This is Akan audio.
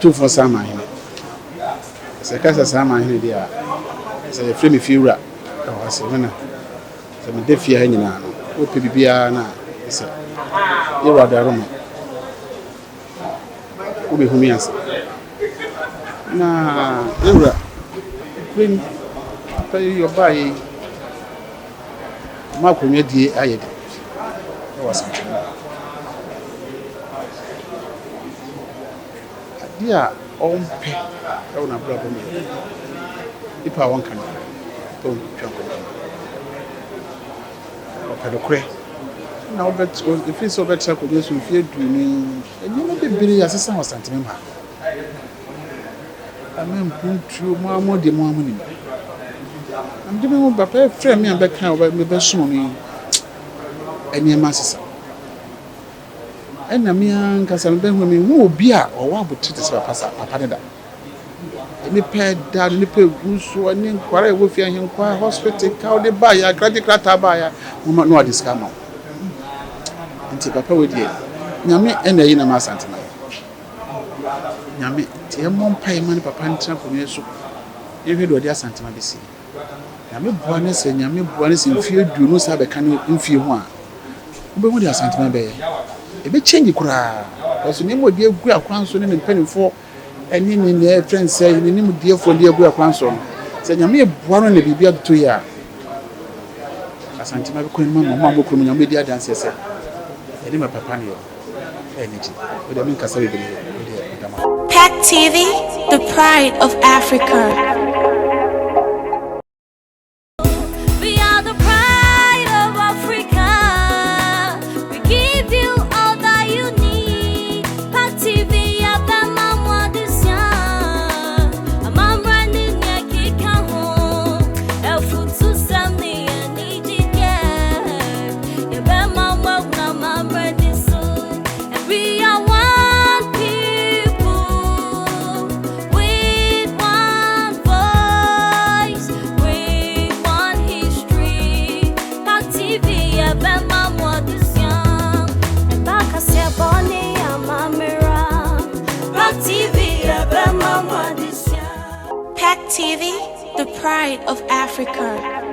Otumfuo Saaman. Se kasa Saaman hene dia. Se ye free me fiura. O se me na. Se me de fie ha nyina no. O pe bibia na se. Ye wa da romo. O be humi ase. Na ewura. When pay your buy ma ko nwedie ayede. O wa Asantehene. Dia ompe e wona bra bo me ipa won kan to twanko o pelo kre na obet if it's over check ko Yesu fie du ni enyi no bebiri asesa Asantehene ma amem puntu mo amode mo amuni am de me ba pa frame me be kan o me be so ni enyi ma asesa ena mi anka sa mbe hu mi hu obi a owa abotete se papa ne da ni peda ni pe guso ani nkwara e wo fi ahin kwa hospital ka o de ba ya krata ba ya no adiska ma nti papa we die nyame ena yi na ma Asantehene nyame tie mo mpai man papa ntra ko ne so ye hwe do de Asantehene besi nyame bua ne se mfie du no sa be kan mfie ho a wo be hu de Asantehene be ebe change kura oso ni mo die gu akwanso ne mpanimfo eni ni ne friends say ni mo die fo die gu akwanso se nyame bua no na bibia to ya Asantehene be ko ni mama mo ko nyame die dance se eni ma papa ne yo eni ji o de min kasa be bele o de PAG TV, the pride of Africa. PAG TV, the pride of Africa.